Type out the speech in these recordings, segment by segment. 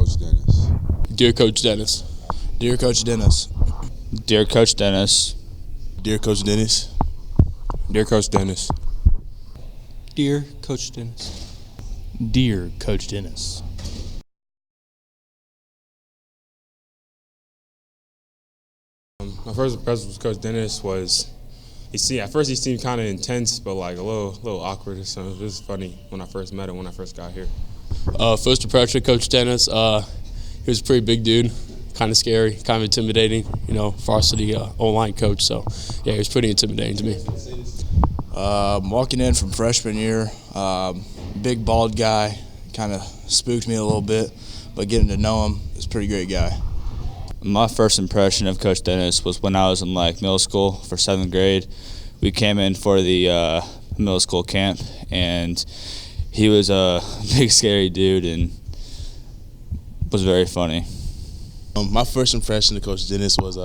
Coach Dennis. Dear Coach Dennis. Dear Coach Dennis. Dear Coach Dennis. Dear Coach Dennis. Dear Coach Dennis. Dear Coach Dennis. Dear Coach Dennis. My first impression with Coach Dennis was, at first he seemed kind of intense, but like a little awkward or something. It was funny when I first met him, when I first got here. First impression of Coach Dennis, he was a pretty big dude, kind of scary, kind of intimidating, varsity O-line coach. So, yeah, he was pretty intimidating to me. Walking in from freshman year, big bald guy, kind of spooked me a little bit, but getting to know him, he's a pretty great guy. My first impression of Coach Dennis was when I was in middle school for 7th grade. We came in for the middle school camp, and he was a big scary dude and was very funny. My first impression of Coach Dennis was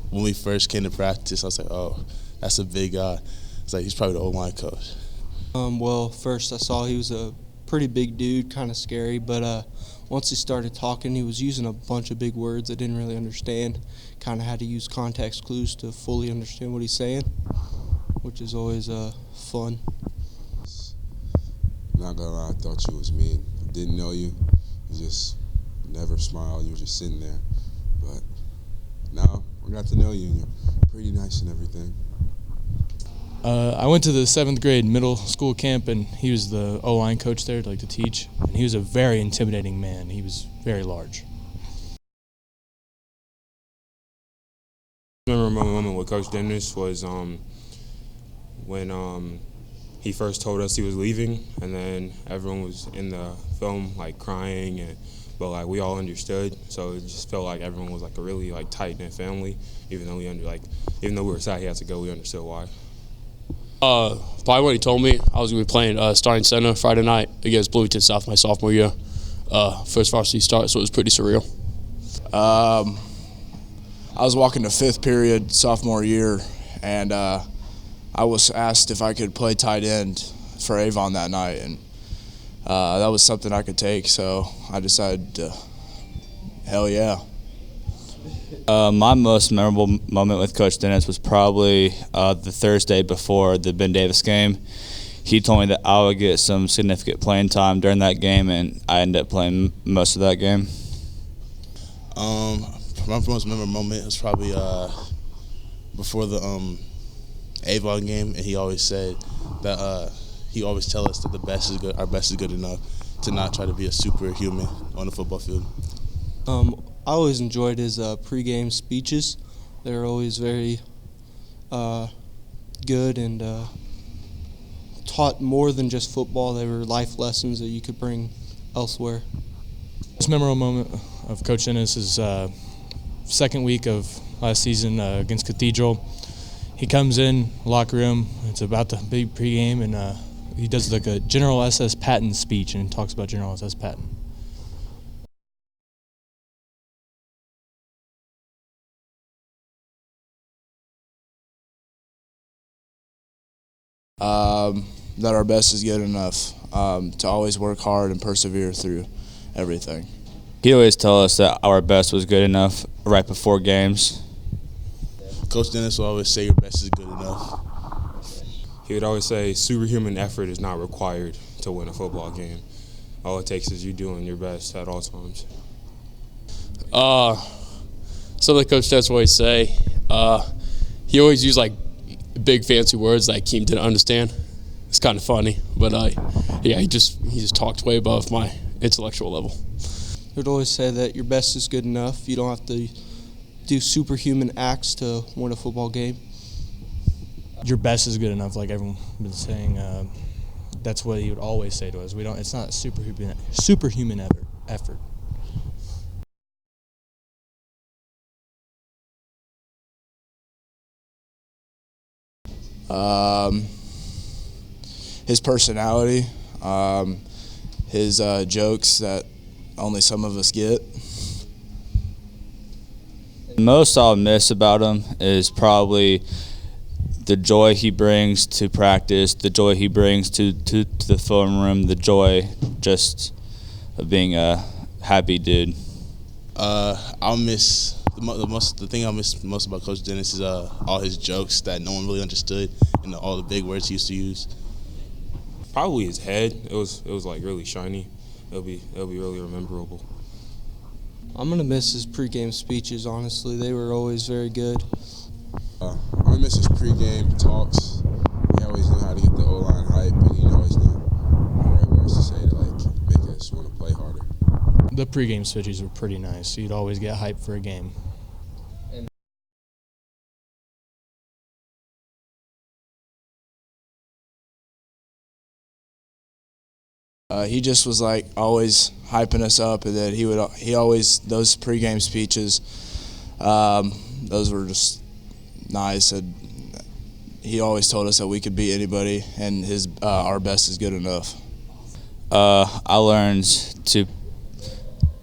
when we first came to practice. I was like, oh, that's a big guy. It's like he's probably the O-line coach. Well, first I saw he was a pretty big dude, kind of scary, but once he started talking, he was using a bunch of big words I didn't really understand. Kind of had to use context clues to fully understand what he's saying, which is always fun. Not gonna lie, I thought you was mean. I didn't know you. You just never smiled. You were just sitting there. But now I got to know you, and you're pretty nice and everything. I went to the 7th grade middle school camp, and he was the O-line coach there to teach. And he was a very intimidating man. He was very large. I remember my moment with Coach Dennis was when he first told us he was leaving, and then everyone was in the film crying, but we all understood. So it just felt like everyone was a really tight-knit family. Even though we were sad he had to go, we understood why. Probably when he told me I was going to be playing starting center Friday night against Bloomington South my sophomore year. First varsity start, so it was pretty surreal. I was walking the 5th period sophomore year, and I was asked if I could play tight end for Avon that night, and that was something I could take, so I decided to, hell yeah. My most memorable moment with Coach Dennis was probably the Thursday before the Ben Davis game. He told me that I would get some significant playing time during that game, and I ended up playing most of that game. My most memorable moment was probably before the Avon game, and he always said that he always tell us that our best is good enough, to not try to be a superhuman on the football field. I always enjoyed his pregame speeches. They were always very good and taught more than just football. They were life lessons that you could bring elsewhere. Most memorable moment of Coach Dennis is second week of last season against Cathedral. He comes in locker room. It's about the big pregame, and he does a General SS Patton speech and talks about General SS Patton. That our best is good enough, to always work hard and persevere through everything. He always told us that our best was good enough right before games. Coach Dennis will always say your best is good enough. He would always say superhuman effort is not required to win a football game. All it takes is you doing your best at all times. Something Coach Dennis would always say, he always used big fancy words that Keem didn't understand. It's kind of funny, but he just talked way above my intellectual level. He would always say that your best is good enough. You don't have to do superhuman acts to win a football game. Your best is good enough, like everyone's been saying. That's what he would always say to us. It's not superhuman effort. His personality, his jokes that only some of us get. Most I'll miss about him is probably the joy he brings to practice, the joy he brings to the film room, the joy just of being a happy dude. I'll miss the thing I miss most about Coach Dennis is all his jokes that no one really understood and all the big words he used to use. Probably his head. It was like really shiny. It'll be really rememberable. I'm gonna miss his pregame speeches. Honestly, they were always very good. I'm gonna miss his pregame talks. He always knew how to get the O-line hype, and he always knew the right words to say to like make us want to play harder. The pregame speeches were pretty nice. You'd always get hyped for a game. He just was like always hyping us up, and that he always those pregame speeches. Those were just nice, and he always told us that we could beat anybody, and our best is good enough. I learned to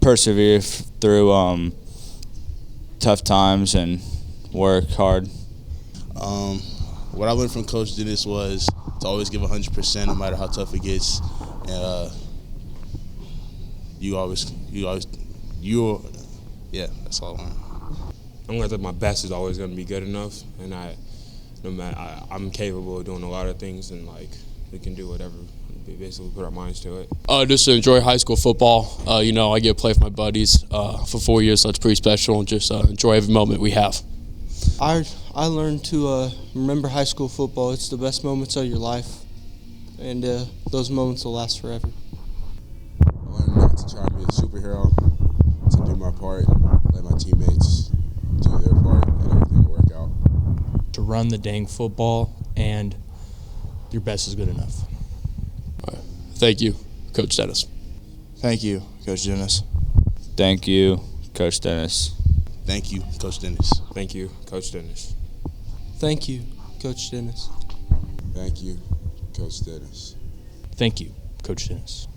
persevere through tough times and work hard. What I learned from Coach Dennis was to always give 100% no matter how tough it gets. And that's all I learned. I'm glad that my best is always going to be good enough, and I'm capable of doing a lot of things, and like we can do whatever. We basically put our minds to it. Just to enjoy high school football. I get to play with my buddies for 4 years, so it's pretty special, and just enjoy every moment we have. I learned to remember high school football. It's the best moments of your life, and those moments will last forever. I learned not to try to be a superhero, to do my part, let my teammates do their part, and everything will work out. To run the dang football, and your best is good enough. Thank you, Coach Dennis. Thank you, Coach Dennis. Thank you, Coach Dennis. Thank you, Coach Dennis. Thank you, Coach Dennis. Thank you, Coach Dennis. Thank you, Coach Dennis. Thank you, Coach Dennis.